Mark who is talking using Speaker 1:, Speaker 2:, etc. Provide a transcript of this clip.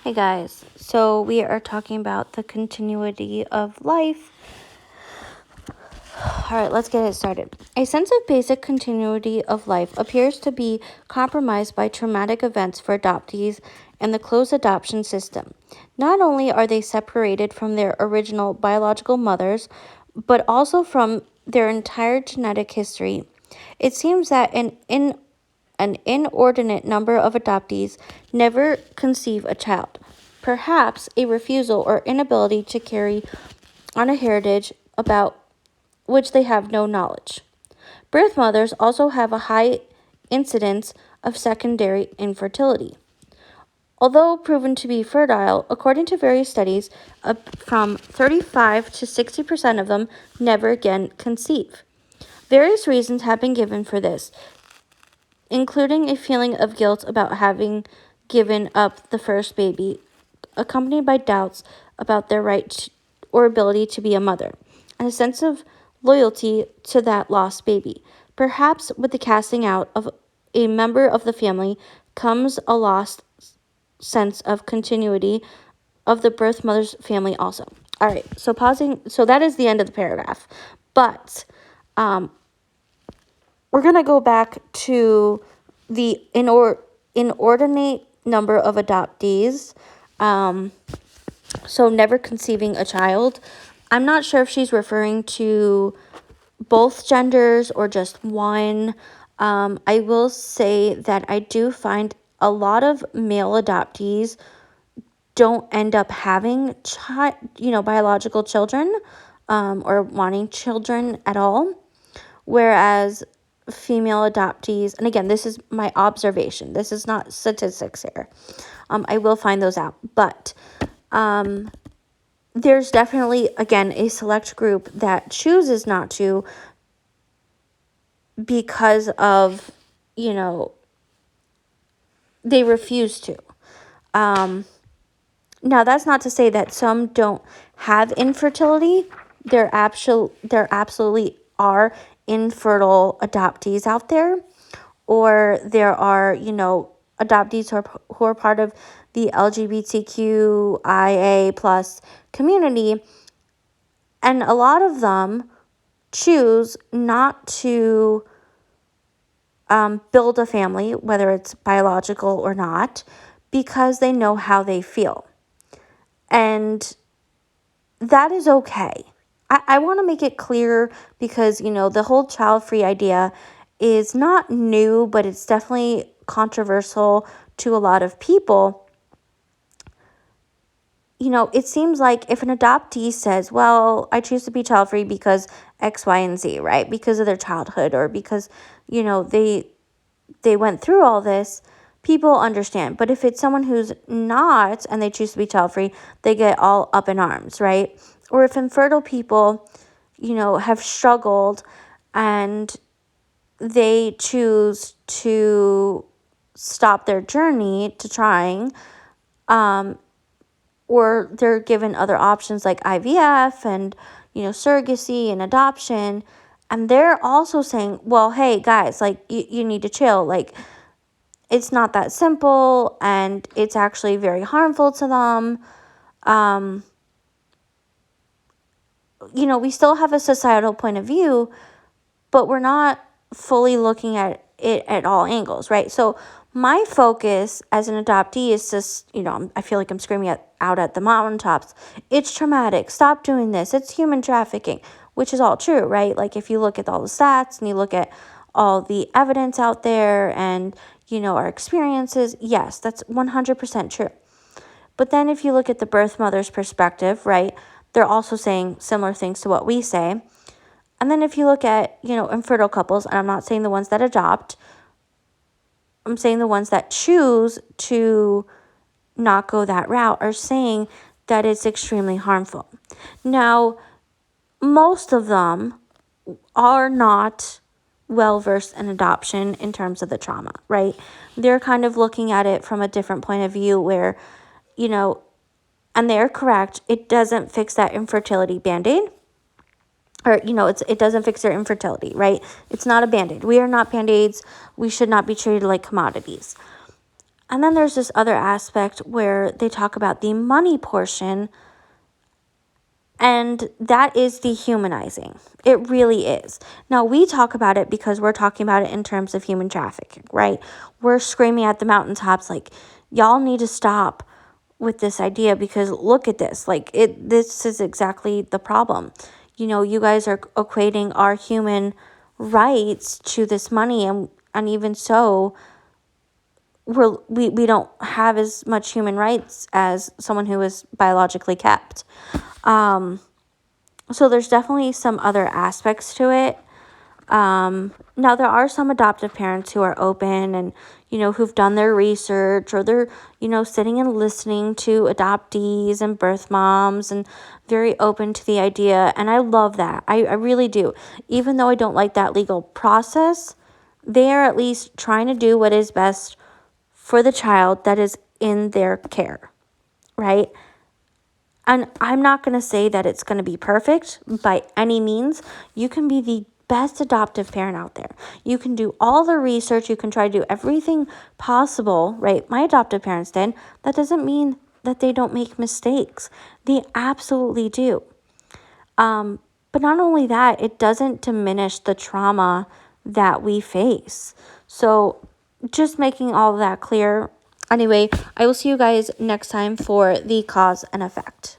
Speaker 1: Hey guys, so we are talking about the continuity of life. Alright, let's get it started. A sense of basic continuity of life appears to be compromised by traumatic events for adoptees and the closed adoption system. Not only are they separated from their original biological mothers, but also from their entire genetic history. It seems that an inordinate number of adoptees never conceive a child. Perhaps a refusal or inability to carry on a heritage about which they have no knowledge. Birth mothers also have a high incidence of secondary infertility. Although proven to be fertile, according to various studies, from 35 to 60% of them never again conceive. Various reasons have been given for this, including a feeling of guilt about having given up the first baby, accompanied by doubts about their right or ability to be a mother, and a sense of loyalty to that lost baby. Perhaps with the casting out of a member of the family comes a lost sense of continuity of the birth mother's family also. All right, so pausing. So that is the end of the paragraph. But we're going to go back to the inordinate number of adoptees. So never conceiving a child. I'm not sure if she's referring to both genders or just one. I will say that I do find a lot of male adoptees don't end up having biological children, or wanting children at all, whereas female adoptees, and again, this is my observation, this is not statistics here, I will find those out, but there's definitely, again, a select group that chooses not to because of, they refuse to. Now, that's not to say that some don't have infertility. There absolutely are infertile adoptees out there, or there are, adoptees who are part of the LGBTQIA plus community, and a lot of them choose not to build a family, whether it's biological or not, because they know how they feel. And that is okay. I want to make it clear because, the whole child-free idea is not new, but it's definitely controversial to a lot of people. It seems like if an adoptee says, well, I choose to be child-free because X, Y, and Z, right? Because of their childhood or because, they went through all this, people understand. But if it's someone who's not and they choose to be child-free, they get all up in arms, right? Or if infertile people, have struggled and they choose to stop their journey to trying, or they're given other options like IVF and, surrogacy and adoption, and they're also saying, well, hey, guys, like, you need to chill. Like, it's not that simple, and it's actually very harmful to them. We still have a societal point of view, but we're not fully looking at it at all angles, right? So my focus as an adoptee is just, I feel like I'm screaming out at the mountaintops. It's traumatic. Stop doing this. It's human trafficking, which is all true, right? Like, if you look at all the stats and you look at all the evidence out there and, our experiences, yes, that's 100% true. But then if you look at the birth mother's perspective, right, they're also saying similar things to what we say. And then if you look at, infertile couples, and I'm not saying the ones that adopt, I'm saying the ones that choose to not go that route are saying that it's extremely harmful. Now, most of them are not well-versed in adoption in terms of the trauma, right? They're kind of looking at it from a different point of view where, and they're correct, it doesn't fix that infertility Band-Aid. Or, it doesn't fix their infertility, right? It's not a Band-Aid. We are not Band-Aids. We should not be treated like commodities. And then there's this other aspect where they talk about the money portion, and that is dehumanizing. It really is. Now, we talk about it because we're talking about it in terms of human trafficking, right? We're screaming at the mountaintops like, y'all need to stop with this idea because look at this. Like, this is exactly the problem. You know, you guys are equating our human rights to this money, and even so, we don't have as much human rights as someone who is biologically kept. So there's definitely some other aspects to it. Now there are some adoptive parents who are open and, you know, who've done their research, or they're, you know, sitting and listening to adoptees and birth moms and very open to the idea. And I love that. I really do. Even though I don't like that legal process, they are at least trying to do what is best for the child that is in their care, right? And I'm not going to say that it's going to be perfect by any means. You can be the best adoptive parent out there. You can do all the research. You can try to do everything possible, right? My adoptive parents did. That doesn't mean that they don't make mistakes. They absolutely do. But not only that, it doesn't diminish the trauma that we face. So just making all of that clear. Anyway, I will see you guys next time for the cause and effect.